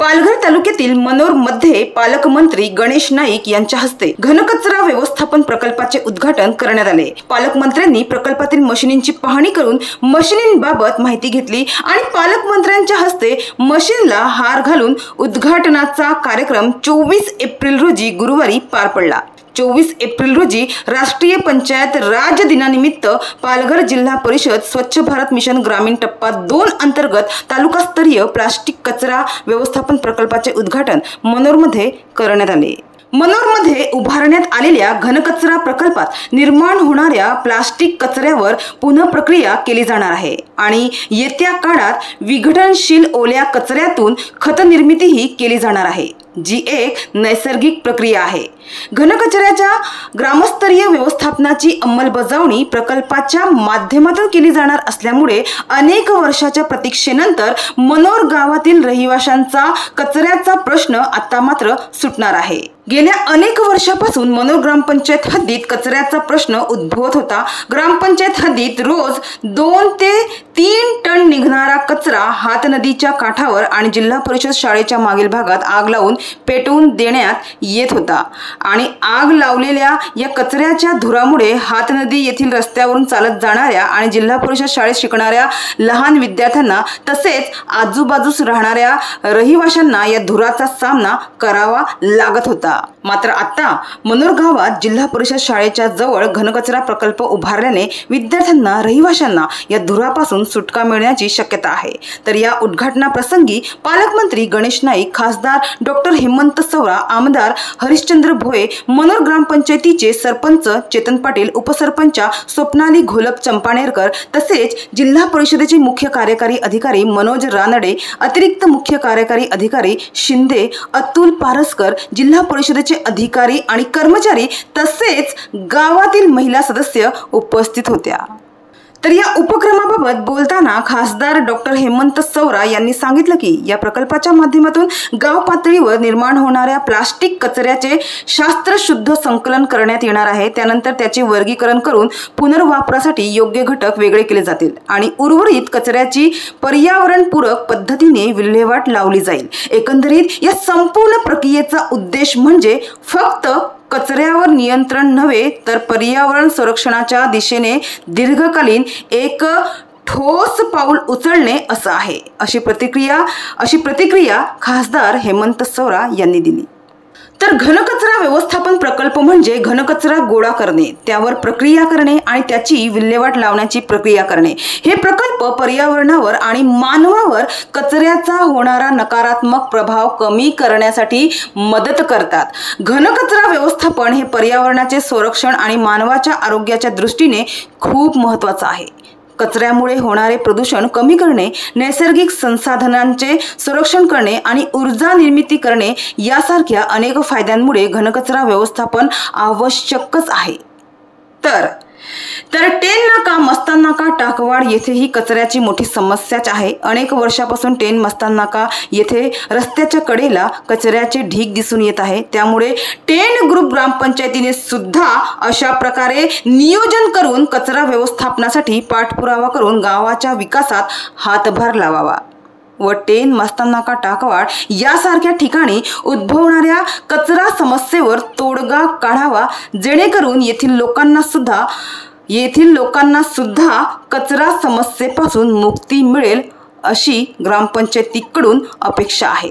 पालघर तालुक्यातील मनोरमध्ये पालकमंत्री गणेश नाईक यांच्या हस्ते घनकचरा व्यवस्थापन प्रकल्पाचे उद्घाटन करण्यात आले। पालकमंत्र्यांनी प्रकल्पातील मशिनींची पाहणी करून मशिनींबाबत माहिती घेतली आणि पालकमंत्र्यांच्या हस्ते मशीनला हार घालून उद्घाटनाचा कार्यक्रम 24 एप्रिल रोजी गुरुवारी पार पडला। 24 एप्रिल रोजी राष्ट्रीय पंचायत राज दिनानिमित्त पालघर जिल्हा परिषद स्वच्छ भारत मिशन ग्रामीण टप्पा 2 अंतर्गत तालुकास्तरीय प्लास्टिक कचरा व्यवस्थापन प्रकल्पाचे उद्घाटन मनोरमध्ये करण्यात आले। मनोरमध्ये उभारण्यात आलेल्या घनकचरा प्रकल्पात निर्माण होणाऱ्या प्लास्टिक कचऱ्यावर पुनःप्रक्रिया केली जाणार आहे आणि येत्या काळात विघटनशील ओल्या कचऱ्यातून खत निर्मितीही केली जाणार आहे, जी एक नैसर्गिक प्रक्रिया आहे। घनकचऱ्याच्या ग्रामस्तरीय व्यवस्थापनाची अंमलबजावणी प्रकल्पाच्या माध्यमातून केली जाणार असल्यामुळे अनेक वर्षाच्या प्रतीक्षेनंतर मनोर गावातील रहिवाशांचा कचऱ्याचा प्रश्न आता मात्र सुटणार आहे। गेल्या अनेक वर्षापासून मनोर ग्रामपंचायत हद्दीत कचऱ्याचा प्रश्न उद्भवत होता। ग्रामपंचायत हद्दीत रोज 2 ते 3 टन निघणारा कचरा हातनदीच्या काठावर आणि जिल्हा परिषद शाळेच्या मागील भागात आग लावून पेटवून देण्यात येत होता आणि आग लावलेल्या या कचऱ्याच्या धुरामुळे हातनदी येथील रस्त्यावरून चालत जाणाऱ्या आणि जिल्हा परिषद शाळेत शिकणाऱ्या लहान विद्यार्थ्यांना तसेच आजूबाजूस राहणाऱ्या रहिवाशांना या धुराचा सामना करावा लागत होता। मात्र आता मनोर गावात जिल्हा परिषद शाळेच्या जवळ घनकचरा प्रकल्प उभारल्याने विद्यार्थ्यांना रहिवाशांना या धुरापासून सुटका मिळण्याची शक्यता आहे। तर या उद्घाटनाप्रसंगी पालकमंत्री गणेश नाईक, खासदार डॉक्टर हेमंत सवरा, आमदार हरिश्चंद्र भोये, मनोर ग्रामपंचायतीचे सरपंच चेतन पाटील, उपसरपंच स्वप्नाली घोलप चंपानेरकर तसेच जिल्हा परिषदेचे मुख्य कार्यकारी अधिकारी मनोज रानडे, अतिरिक्त मुख्य कार्यकारी अधिकारी शिंदे, अतुल पारसकर, जिल्हा परिषदेचे अधिकारी आणि कर्मचारी तसेच गावातील महिला सदस्य उपस्थित होत्या। तर या उपक्रमाबाबत बोलताना खासदार डॉक्टर हेमंत सवरा यांनी सांगितलं की या प्रकल्पाच्या माध्यमातून गाव पातळीवर निर्माण होणाऱ्या प्लास्टिक कचऱ्याचे शास्त्रशुद्ध संकलन करण्यात येणार आहे। त्यानंतर त्याचे वर्गीकरण करून पुनर्वापरासाठी योग्य घटक वेगळे केले जातील आणि उर्वरित कचऱ्याची पर्यावरणपूरक पद्धतीने विल्हेवाट लावली जाईल। एकंदरीत या संपूर्ण प्रक्रियेचा उद्देश म्हणजे फक्त कचऱ्यावर नियंत्रण नव्हे तर पर्यावरण संरक्षणाच्या दिशेने दीर्घकालीन एक ठोस पाऊल उचलणे असं आहे, अशी प्रतिक्रिया खासदार हेमंत सवरा यांनी दिली। तर घनकचरा व्यवस्थापन प्रकल्प म्हणजे घनकचरा गोळा करणे, त्यावर प्रक्रिया करणे आणि त्याची विल्हेवाट लावण्याची प्रक्रिया करणे। हे प्रकल्प पर्यावरणावर आणि मानवावर कचऱ्याचा होणारा नकारात्मक प्रभाव कमी करण्यासाठी मदत करतात। घनकचरा व्यवस्थापन हे पर्यावरणाचे संरक्षण आणि मानवाच्या आरोग्याच्या दृष्टीने खूप महत्त्वाचं आहे। कचऱ्यामुळे होणारे प्रदूषण कमी करणे, नैसर्गिक संसाधनांचे संरक्षण करणे आणि ऊर्जा निर्मिती करणे यासारख्या अनेक फायद्यांमुळे घनकचरा व्यवस्थापन आवश्यकच आहे। तर टेन नाका, मस्तान नाका, टाकवाड येथेही कचऱ्याची मोठी समस्याच आहे। अनेक वर्षापासून टेन, मस्तान नाका येथे रस्त्याच्या कडेला कचऱ्याचे ढीग दिसून येत आहे। त्यामुळे टेन ग्रुप ग्रामपंचायतीने सुद्धा अशा प्रकारे नियोजन करून कचरा व्यवस्थापनासाठी पाठपुरावा करून गावाच्या विकासात हातभार लावावा व टेन, मस्तान नाका, टाकवाड यासारख्या ठिकाणी उद्भवणाऱ्या कचरा समस्येवर तोडगा काढावा, जेणेकरून येथील लोकांना सुद्धा कचरा समस्येपासून मुक्ती मिळेल, अशी ग्रामपंचायतीकडून अपेक्षा आहे।